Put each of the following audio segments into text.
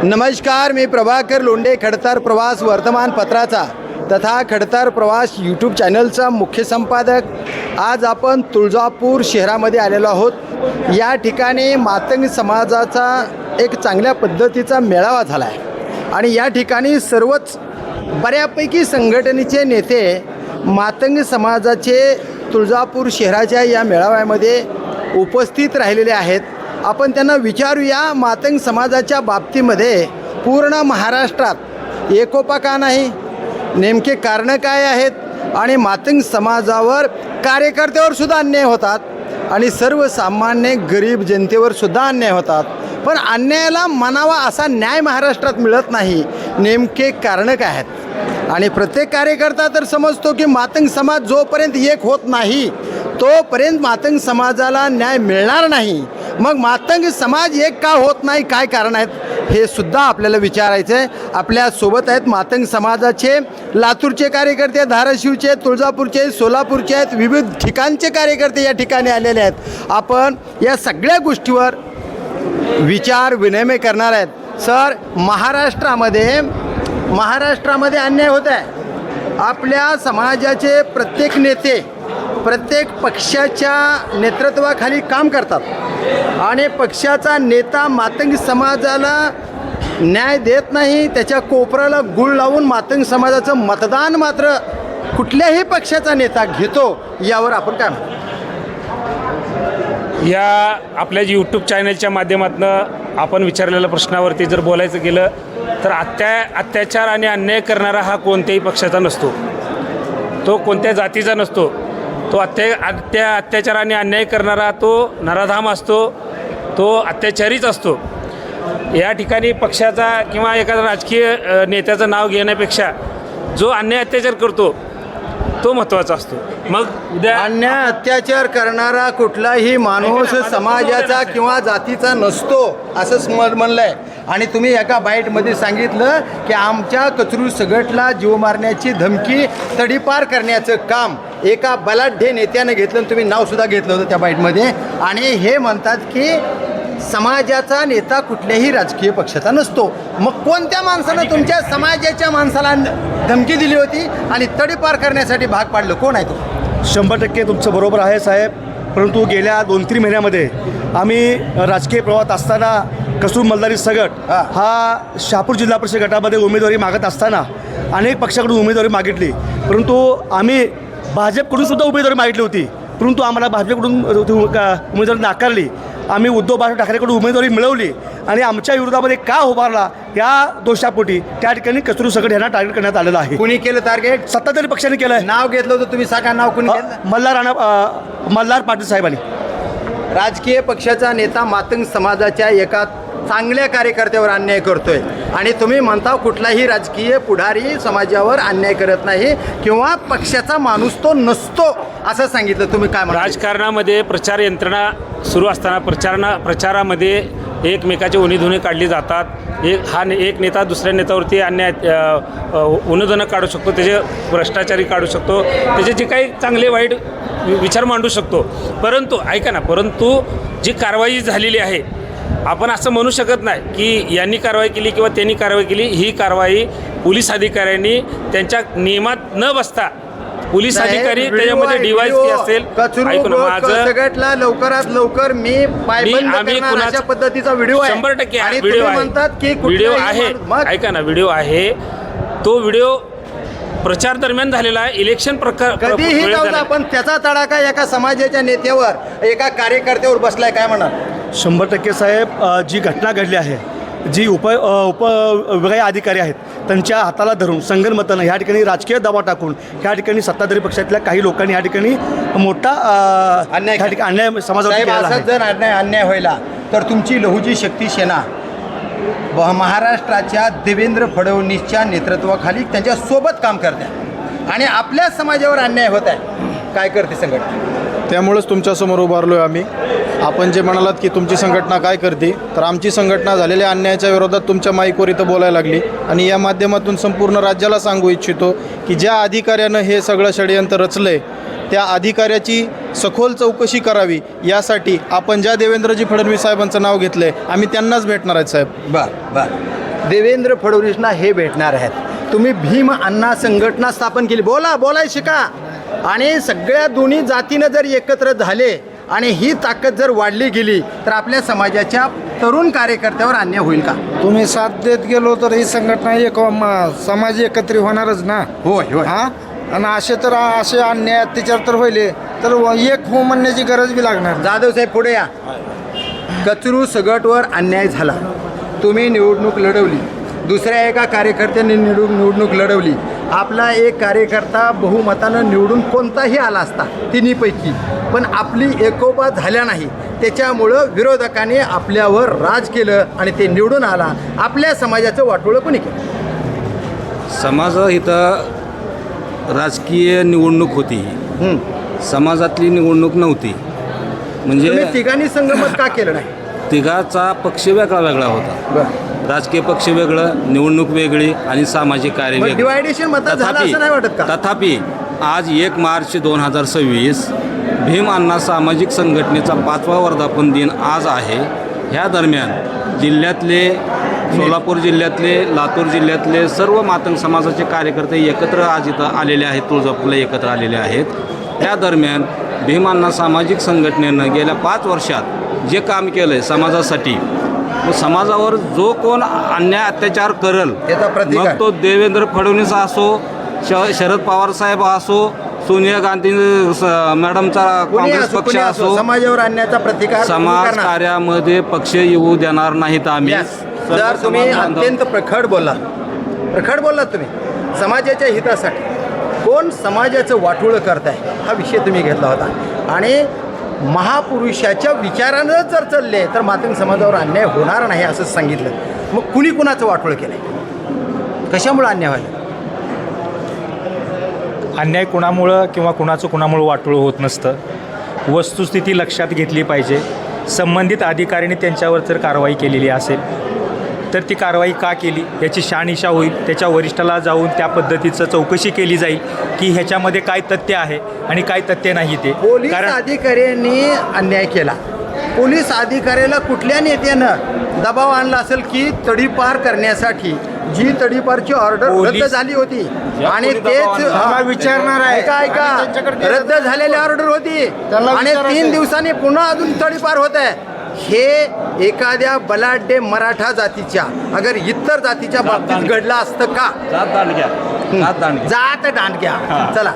नमस्कार, मी प्रभाकर लोंढे, खडतर प्रवास वर्तमानपत्राचा तथा खडतर प्रवास यूट्यूब चॅनलचा मुख्य संपादक। आज आपण तुळजापूर शहरामध्ये आलेलो आहोत। या ठिकाणी मातंग समाजाचा एक चांगल्या पद्धतीचा मेळावा झाला आहे आणि या ठिकाणी सर्वच बऱ्यापैकी संघटनेचे नेते मातंग समाजाचे तुळजापूर शहराच्या या मेळाव्यामध्ये उपस्थित राहिलेले आहेत। आपण त्यांना विचारूया, मातंग समाजाच्या बाबतीमध्ये पूर्ण महाराष्ट्रात एकोपा का नाही, नेमके कारणं काय आहेत आणि मातंग समाजावर कार्यकर्त्यावर सुद्धा अन्याय होतात आणि सर्वसामान्य गरीब जनतेवर सुद्धा अन्याय होतात, पण अन्यायाला मानावा असा न्याय महाराष्ट्रात मिळत नाही। नेमके कारणं काय आहेत? आणि प्रत्येक कार्यकर्ता तर समजतो की मातंग समाज जोपर्यंत एक होत नाही तोपर्यंत मातंग समाजाला न्याय मिळणार नाही। मग मातंग समाज एक का होत नाही, काय कारण आहेत, हे सुद्धा आपल्याला विचारायचं आहे। आपल्यासोबत आहेत मातंग समाजाचे लातूरचे कार्यकर्ते, धाराशिवचे, तुळजापूरचे, सोलापूरचे आहेत, विविध ठिकाणचे कार्यकर्ते या ठिकाणी आलेले आहेत। आपण या सगळ्या गोष्टीवर विचार विनिमय करणार आहेत। सर, महाराष्ट्रामध्ये अन्याय होत आहे। आपल्या समाजाचे प्रत्येक नेते प्रत्येक पक्षाच्या नेतृत्वाखाली काम करतात आणि पक्षाचा नेता मातंग समाजाला न्याय देत नाही, त्याच्या कोपऱ्याला गुळ लावून मातंग समाजाचं मतदान मात्र कुठल्याही पक्षाचा नेता घेतो। यावर आपण काय म्हणतो? या आपल्या यूट्यूब चॅनलच्या माध्यमातून आपण विचारलेल्या प्रश्नावरती जर बोलायचं गेलं तर अत्याचार आणि अन्याय करणारा हा कोणत्याही पक्षाचा नसतो, तो कोणत्या जातीचा नसतो। तो अत्याचार आणि अन्याय करणारा तो नराधाम असतो, तो अत्याचारीच असतो। या ठिकाणी पक्षाचा किंवा एखाद्या राजकीय नेत्याचं नाव घेण्यापेक्षा जो अन्याय अत्याचार करतो तो महत्त्वाचा असतो। मग उद्या अन्याय अत्याचार करणारा कुठलाही माणूस समाजाचा किंवा जातीचा नसतो असं म्हणलं आहे। आणि तुम्ही एका बाईटमध्ये सांगितलं की आमच्या कचरू सगटला जीव मारण्याची धमकी तडीपार करण्याचं काम एका बलाढ्य नेत्याने घेतलं आणि तुम्ही नावसुद्धा घेतलं होतं त्या बाईटमध्ये। आणि हे म्हणतात की समाजाचा नेता कुठल्याही राजकीय पक्षाचा नसतो। मग कोणत्या माणसानं तुमच्या समाजाच्या माणसाला धमकी दिली होती आणि तडीपार करण्यासाठी भाग पाडलं? कोण आहे तो? 100% तुमचं बरोबर आहे साहेब, परंतु गेल्या 2-3 महिन्यामध्ये आम्ही राजकीय प्रवाहात असताना कसूर मल्हारी सगट हा शहापूर जिल्हा परिषद गटामध्ये उमेदवारी मागत असताना अनेक पक्षाकडून उमेदवारी मागितली, परंतु आम्ही भाजपकडून सुद्धा उमेदवारी मागितली होती, परंतु आम्हाला भाजपकडून उमेदवारी नाकारली। आम्ही उद्धव बाळासाहेब ठाकरेकडून उमेदवारी मिळवली आणि आमच्या विरोधामध्ये का उभारला या दोषापोटी त्या ठिकाणी कचरू सगट यांना टार्गेट करण्यात आलेलं आहे। कुणी केलं टार्गेट? सत्ताधारी पक्षाने केलं आहे। नाव घेतलं होतं, तुम्ही सांगा नाव कुणी घेतलं? मल्हार पाटील साहेबांनी। राजकीय पक्षाचा नेता मातंग समाजाच्या एका चांगल्या कार्यकर्त्यावर अन्याय करतोय आणि तुम्ही म्हणता कुठलाही राजकीय पुढारी समाजावर अन्याय करत नाही किंवा पक्षाचा माणूस तो नसतो असं सांगितलं। तुम्ही काय म्हणता? राजकारणामध्ये प्रचार यंत्रणा सुरू असताना प्रचारामध्ये एकमेकाचे उणीधुणे काढली जातात। एक नेता दुसऱ्या नेत्यावरती अन्याय उणीधुणं काढू शकतो, त्याचे भ्रष्टाचारी काढू शकतो, त्याचे जे काही चांगले वाईट विचार मांडू शकतो, परंतु जी कारवाई झालेली आहे आपण असं म्हणू शकत नाही की यांनी कारवाई केली किंवा त्यांनी कारवाई केली। ही कारवाई पोलीस अधिकाऱ्यांनी त्यांच्या नियमात न बसता पोलीस अधिकारी त्याच्यामध्ये डिवाइस असेल सगळ्यातला लवकरात लवकर मी कुणाच्या पद्धतीचा व्हिडिओ 100% व्हिडिओ आहे। ऐका ना, व्हिडिओ आहे, तो व्हिडिओ प्रचार दरम्यान झालेला आहे, इलेक्शन कधीही जाऊ, पण त्याचा तडाखा एका समाजाच्या नेत्यावर एका कार्यकर्त्यावर बसलाय, काय म्हणा? 100% साहेब, जी घटना घडली आहे, जी उपविभागीय अधिकारी आहेत त्यांच्या हाताला धरून संगनमतानं ह्या ठिकाणी राजकीय दबाव टाकून ह्या ठिकाणी सत्ताधारी पक्षातल्या काही लोकांनी ह्या ठिकाणी मोठा अन्याय समाजावर जर अन्याय व्हायला तर तुमची लहुजी शक्ती सेना महाराष्ट्राच्या देवेंद्र फडणवीसच्या नेतृत्वाखाली त्यांच्या सोबत काम करते आणि आपल्या समाजावर अन्याय होत आहे, काय करते संघटना? त्यामुळेच तुमच्यासमोर उभारलो आहे आम्ही। आपण जे म्हणालात की तुमची संघटना काय करते, तर आमची संघटना झालेल्या अन्यायाच्या विरोधात तुमच्या माईकवर इथं बोलायला लागली आणि या माध्यमातून संपूर्ण राज्याला सांगू इच्छितो की ज्या अधिकाऱ्यानं हे सगळं षडयंत्र रचलं आहे त्या अधिकाऱ्याची सखोल चौकशी करावी, यासाठी आपण ज्या देवेंद्रजी फडणवीस साहेबांचं नाव घेतलं आहे आम्ही त्यांनाच भेटणार आहेत साहेब। बरं, देवेंद्र फडणवीसना हे भेटणार आहेत. तुम्ही भीम अण्णा संघटना स्थापन केली, बोलाय शिका. आणि सगळ्या दोन्ही जातीनं जर एकत्र झाले आणि ही ताकद जर वाढली गेली तर आपल्या समाजाच्या तरुण कार्यकर्त्यावर अन्याय होईल का? तुम्ही साथ देत गेलो तर ही संघटना समाज एकत्रित होणारच ना. होय होय. हा, आणि असे अन्याय अत्याचार तर होईल तर एक हो म्हणण्याची गरज बी लागणार. जाधव साहेब पुढे या. कचरू सगटवर अन्याय झाला, तुम्ही निवडणूक लढवली, दुसऱ्या एका कार्यकर्त्याने निवडणूक लढवली, आपला एक कार्यकर्ता बहुमतानं निवडून कोणताही आला असता तिन्हीपैकी, पण आपली एकोपा झाल्या नाही, त्याच्यामुळं विरोधकाने आपल्यावर राज केलं आणि ते निवडून आला. आपल्या समाजाचं वाटोळं कोणी केलं? समाज इथं राजकीय निवडणूक होती, समाजातली निवडणूक नव्हती. तुम्ही म्हणजे तिघांनी संगमत का केलं नाही? तिघाचा पक्ष वेगळा होता. बरं, राजकीय पक्ष वेगळं, निवडणूक वेगळी आणि सामाजिक कार्य वेगळं. डिवायडेशन मतात झालं असं नाही वाटत का? तथापि आज 1 मार्च 2026 भीम अण्णा सामाजिक संघटनेचा 5वा वर्धापन दिन आज आहे. ह्या दरम्यान जिल्ह्यातले, सोलापूर जिल्ह्यातले, लातूर जिल्ह्यातले सर्व मातंग समाजाचे कार्यकर्ते एकत्र आज इथं आलेले आहेत, तुळजापूरला एकत्र आलेले आहेत. त्या दरम्यान भीम अण्णा सामाजिक संघटनेनं गेल्या 5 वर्षात जे काम केलं आहे समाजासाठी, मग समाजावर जो कोण अन्याय अत्याचार करल, त्याचा प्रतिकार. मग तो देवेंद्र फडणवीस असो, शरद पवार साहेब असो, सोनिया गांधी मॅडमचा काँग्रेस पक्ष असो, समाजावर अन्यायाचा प्रतिकार समाज करणार. कार्यामध्ये पक्ष येऊ देणार नाहीत आम्ही. Yes. जर तुम्ही अत्यंत प्रखड बोललात तुम्ही समाजाच्या हितासाठी, कोण समाजाचं वाटोळं करताय हा विषय तुम्ही घेतला होता. आणि महापुरुषाच्या विचारानं जर चालले तर मातंग समाजावर अन्याय होणार नाही असं सांगितलं. मग कुणी कुणाचं वाटोळं केलं आहे? कशामुळं अन्याय व्हायला? अन्याय कुणामुळं किंवा कुणामुळं वाटोळं होत नसतं. वस्तुस्थिती लक्षात घेतली पाहिजे. संबंधित अधिकाऱ्याने त्यांच्यावर जर कारवाई केलेली असेल तर ती कारवाई का केली याची शहानिशा होईल. त्याच्या वरिष्ठाला जाऊन त्या पद्धतीचं चौकशी केली जाईल की ह्याच्यामध्ये काय तथ्य आहे आणि काय तथ्य नाही ते. पोलीस अधिकाऱ्यांनी अन्याय केला. पोलीस अधिकाऱ्याला कुठल्या नेत्यानं दबाव आणला असेल की तडीपार करण्यासाठी? जी तडीपारची ऑर्डर रद्द झाली होती आणि तेच विचारणार आहे. ऐका रद्द झालेली ऑर्डर होती त्याला आणि विचारायचं 3 आहे. दिवसांनी पुन्हा अजून तडीपार होत आहे. हे एखाद्या बलाढ्य मराठा जातीच्या अगर इतर जातीच्या बाबतीत घडलं असतं का? जात दांडग्या चला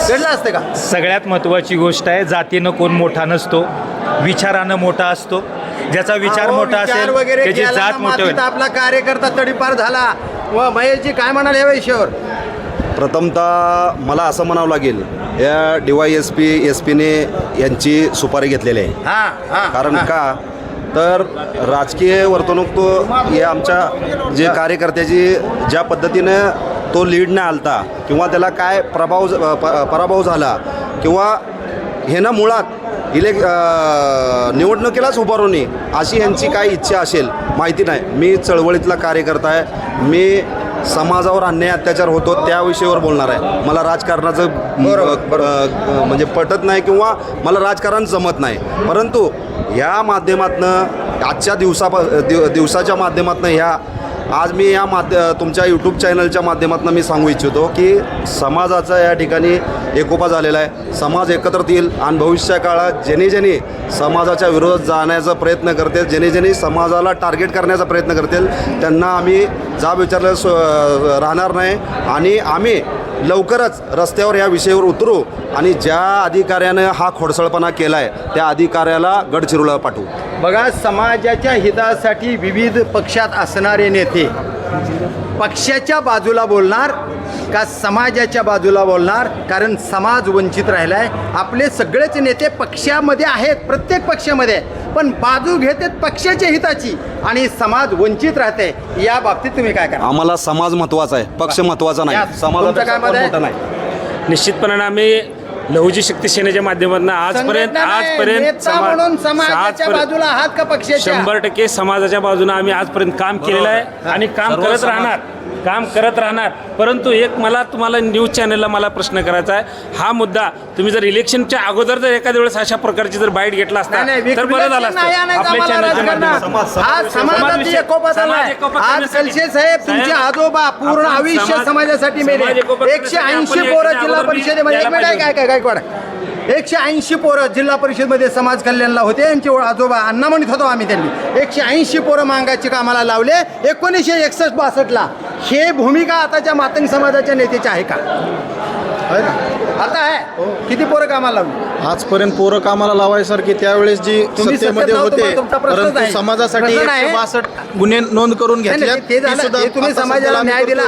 घडलं असतं का? सगळ्यात महत्त्वाची गोष्ट आहे, जातीनं कोण मोठा नसतो, विचारानं मोठा असतो. ज्याचा विचार अहो, मोठा विचार असेल वगैरे त्याची केला जात ना, मोठी होईल. मातीत आपला कार्यकर्ता तडीपार झाला. व महेशजी काय म्हणाले या विषयावर? प्रथमतः मला असं म्हणावं लागेल, या DYSP SPने यांची सुपारी घेतलेली आहे. कारण का तर राजकीय वर्तणूक तो हे आमच्या जे कार्यकर्त्याची ज्या पद्धतीनं तो लीड नाही आलता किंवा त्याला काय पराभव झाला किंवा हे ना मुळात निवडणुकीलाच उभारू नये अशी यांची काय इच्छा असेल माहिती नाही. मी चळवळीतला कार्यकर्ता आहे. मी समाजावर अन्याय अत्याचार होतो त्या विषयावर बोलणार आहे. मला राजकारणाचं म्हणजे पटत नाही किंवा मला राजकारण जमत नाही. परंतु ह्या माध्यमातनं आजच्या दिवसाच्या माध्यमातनं ह्या आज मी या तुमच्या यूट्यूब चॅनलच्या माध्यमातून मी सांगू इच्छितो की समाजाचा या ठिकाणी एकोपा झालेला आहे. समाज एकत्रित येईल आणि भविष्य काळात ज्यांनी समाजाच्या विरोधात जाण्याचा प्रयत्न करतील, ज्यांनी समाजाला टार्गेट करण्याचा प्रयत्न करतील त्यांना आम्ही जाब विचारलं राहणार नाही. आणि आम्ही लवकरच रस्त्यावर या विषयावर उतरू आणि ज्या अधिकाऱ्यानं हा खोडसळपणा केला आहे त्या अधिकाऱ्याला गडचिरोलीला पाठवू. बघा, समाजाच्या हितासाठी विविध पक्षात असणारे नेते पक्षाच्या बाजूला बोलणार का समाजाच्या बाजूला बोलणार? कारण समाज वंचित राहिला आहे. आपले सगळेच नेते पक्षामध्ये आहेत, प्रत्येक पक्षामध्ये, पण बाजू घेतात पक्षाच्या हिताची आणि समाज वंचित राहते. या बाबतीत तुम्ही काय करा? आम्हाला समाज महत्त्वाचा आहे, पक्ष महत्त्वाचा नाही. तुमचं काय मत आहे? मोठा नाही. निश्चितपणाने आम्ही लहुजी शक्ती सेनेच्या माध्यमातून आजपर्यंत नेता म्हणून समाजाच्या बाजूला आहात का पक्षाच्या? 100% समाजाच्या बाजूने आम्ही आजपर्यंत काम केलेलं आहे आणि काम करत राहणार. काम करत राहणार. परंतु एक मला तुम्हाला न्यूज चॅनलला मला प्रश्न करायचा आहे, हा मुद्दा तुम्ही जर इलेक्शनच्या अगोदर जर एखाद्या वेळेस अशा प्रकारची जर बाईट घेतला असता तर बरं झालं असतं. आपल्या चॅनलच्या माध्यमातून आज समाजाची एकोपा चाललाय. आज कलशे साहेब तुमचे आजोबा पूर्ण आयुष्य समाजासाठी मेले. 180 पोरं जिल्हा परिषदेमध्ये, एक मिनिट काय गायकवाड, 180 पोरं जिल्हा परिषदमध्ये समाज कल्याणला होते. यांचे आजोबा अण्णा म्हणत होतो आम्ही, त्यांनी 180 पोरं मांगाची कामाला लावले 1961-62ला. हे भूमिका आताच्या मातंग समाजाच्या नेत्याची आहे का? आहे ना? आता आहे. किती पोरं कामाला लावली आजपर्यंत पोरं कामाला लावायसारखी त्यावेळेस जी तुम्ही सत्तेमध्ये सत्तेत होते, नव्हते, तुमचा प्रश्नच परंतु नाही. समाजासाठी प्रश्न नाही. 162 गुन्हे नोंद करून नाही, घेतले. नाही, ते झालं. ते तुम्ही समाजाला न्याय दिला.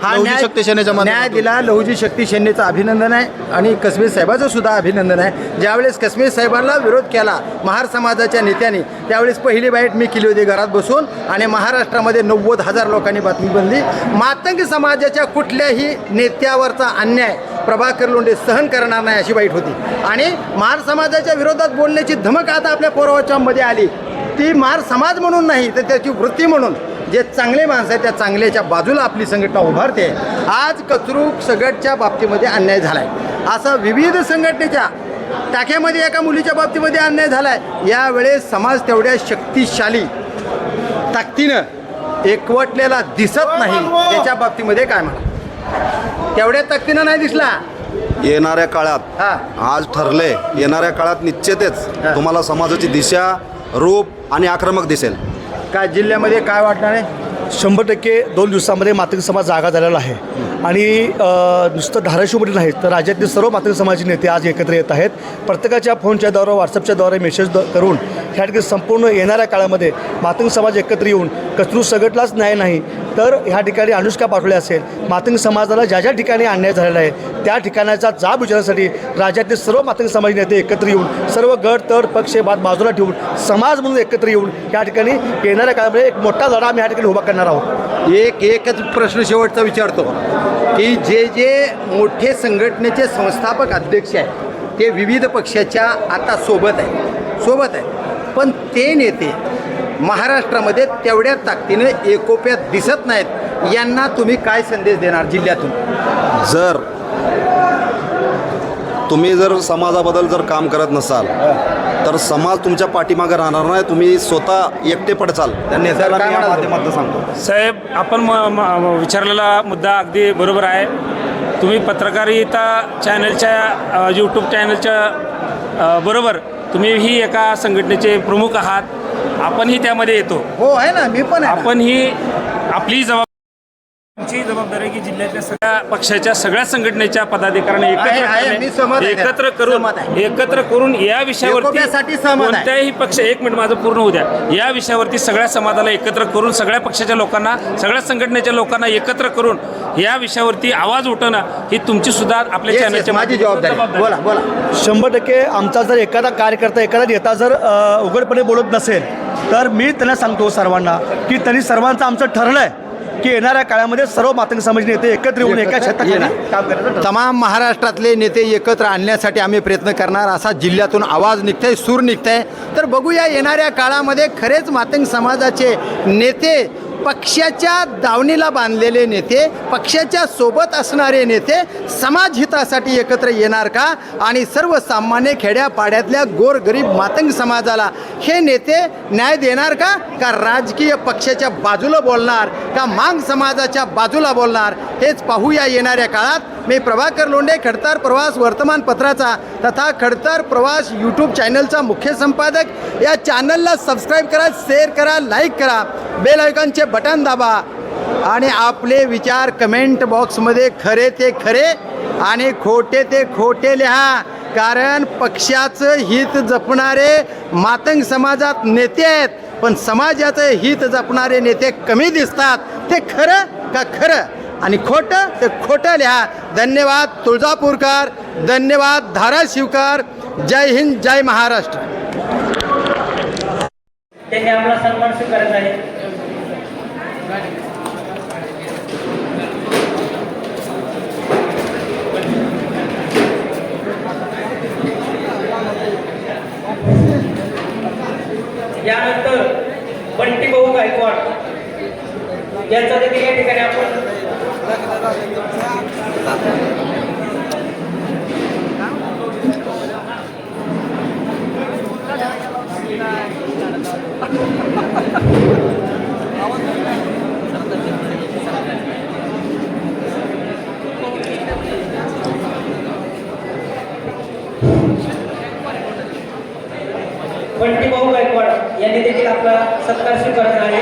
हा लहुजी शक्ती सेनेच्या न्याय माध्यमातून. दिला. लहुजी शक्ती सेनेचं अभिनंदन आहे आणि कसबे साहेबाचं सुद्धा अभिनंदन आहे. ज्यावेळेस कसबे साहेबांना विरोध केला महार समाजाच्या नेत्यांनी, त्यावेळेस पहिली बाईट मी केली होती घरात बसून, आणि महाराष्ट्रामध्ये 90,000 लोकांनी बातमी बनली. मातंग समाजाच्या कुठल्याही नेत्यावरचा अन्याय प्रभाकर लोंढे सहन करणार नाही अशी बाईट होती. आणि महार समाजाच्या विरोधात बोलण्याची धमक आता आपल्या पोरावाच्यामध्ये आली. ती महार समाज म्हणून नाही तर त्याची वृत्ती म्हणून. जे चांगले माणसं आहेत त्या चांगल्याच्या बाजूला आपली संघटना उभारते. आज कचरूक सगटच्या बाबतीमध्ये अन्याय झाला आहे, असा विविध संघटनेच्या टाक्यामध्ये एका मुलीच्या बाबतीमध्ये अन्याय झाला आहे. यावेळेस समाज तेवढ्या शक्तिशाली ताकदीनं एकवटलेला दिसत नाही. त्याच्या बाबतीमध्ये काय म्हणा, तेवढ्या ताकदीनं नाही दिसला. येणाऱ्या काळात आज ठरले, येणाऱ्या काळात निश्चितच तुम्हाला समाजाची दिशा, रूप आणि आक्रमक दिसेल. काय जिल्ह्यामध्ये काय वाटणार आहे? 100% 2 दिवसामध्ये मातंग समाज जागा झालेला आहे. आणि नुसतं धाराशिवमध्ये नाही तर राज्यातील सर्व मातंग समाजाचे नेते आज एकत्र येत आहेत. प्रत्येकाच्या फोनच्या द्वारे, व्हॉट्सअपच्या द्वारे मेसेज करून ह्या ठिकाणी संपूर्ण येणाऱ्या काळामध्ये मातंग समाज एकत्र येऊन कचरू सगटलाच न्याय नाही तर ह्या ठिकाणी अनुष्का पाठवले असेल. मातंग समाजाला ज्या ज्या ठिकाणी अन्याय झालेला आहे त्या ठिकाणाचा जाब विचारण्यासाठी राज्यातील सर्व मातंग समाज नेते एकत्र येऊन, सर्व गट तड पक्ष बाजूला ठेवून समाज म्हणून एकत्र येऊन या ठिकाणी येणाऱ्या काळामध्ये एक मोठा लढा आम्ही या ठिकाणी उभा करणार आहोत. एकच प्रश्न शेवटचा विचारतो की जे मोठे संघटनेचे संस्थापक अध्यक्ष आहेत ते विविध पक्षाच्या आता सोबत आहे, पण ते नेते महाराष्ट्रामध्ये तेवढ्या ताकदीनं एकोप्यात दिसत नाहीत. यांना तुम्ही काय संदेश देणार जिल्ह्यातून? जर तुम्ही जर समाजाबद्दल जर काम करत नसाल तर समाज तुमच्या पाठीमागे राहणार नाही. तुम्ही स्वतः एकटे पडचाल. त्या नेत्याला मी या माध्यमातून सांगतो. साहेब, आपण विचारलेला मुद्दा अगदी बरोबर आहे. तुम्ही पत्रकारिता चॅनलच्या यूट्यूब चॅनलच्या बरोबर तुम्हीही एका संघटनेचे प्रमुख आहात. आपणही त्यामध्ये येतो. हो आहे ना, मी पण आहे. आपणही आपली जबाबदारी जबाबदारी की जिल्ह्यातल्या सगळ्या पक्षाच्या सगळ्या संघटनेच्या पदाधिकाऱ्यांनी एकत्र करून या विषयावरती कोणत्याही पक्ष, एक मिनिट माझं पूर्ण होऊ द्या, या विषयावरती सगळ्या समाजाला एकत्र करून, सगळ्या पक्षाच्या लोकांना, सगळ्या संघटनेच्या लोकांना एकत्र करून या विषयावरती आवाज उठवणं ही तुमची सुद्धा आपल्या चॅनलची माझी जबाबदारी. बोला 100% आमचा जर एखादा कार्यकर्ता, एखादा नेता जर उघडपणे बोलत नसेल तर मी त्यांना सांगतो सर्वांना की त्यांनी सर्वांचं आमचं ठरलं आहे की येणाऱ्या काळामध्ये सर्व मातंग समाज नेते एकत्र येऊन एका छताखाली काम करायचं. तमाम महाराष्ट्रातले नेते एकत्र आणण्यासाठी आम्ही प्रयत्न करणार. असा जिल्ह्यातून आवाज निघतंय, सूर निघतंय. तर बघूया येणाऱ्या काळामध्ये खरेच मातंग समाजाचे नेते, पक्षाच्या दावणीला बांधलेले नेते, पक्षाच्या सोबत असणारे नेते समाज हितासाठी एकत्र येणार का? आणि सर्वसामान्य खेड्यापाड्यातल्या गोरगरीब मातंग समाजाला हे नेते न्याय देणार का? का राजकीय पक्षाच्या बाजूला बोलणार, का मांग समाजाच्या बाजूला बोलणार? हेच पाहूया येणाऱ्या काळात. मी प्रभाकर लोंढे, खडतर प्रवास वर्तमानपत्राचा तथा खडतर प्रवास यूट्यूब चॅनलचा मुख्य संपादक. या चॅनलला सबस्क्राईब करा, शेअर करा, लाईक करा, बेल आयकॉनचे बटन दाबा आणि आपले विचार कमेंट बॉक्समध्ये खरे ते खरे आणि खोटे ते खोटे लिहा. कारण पक्षाचं हित जपणारे मातंग समाजात नेते आहेत, पण समाजाचं हित जपणारे नेते कमी दिसतात. ते खरं का खरं आणि खोटं ते खोटं लिहा. धन्यवाद तुळजापूरकर, धन्यवाद धाराशिवकर. जय हिंद, जय महाराष्ट्र. त्यांनी आपला सन्मान स्वीकारत आहे. यानंतर बंटी भाऊ गायकवाड यांचा देखील या ठिकाणी आपण बंटी भाऊ गायकवाड यांनी देखील आपला सत्कार स्वीकारला आहे.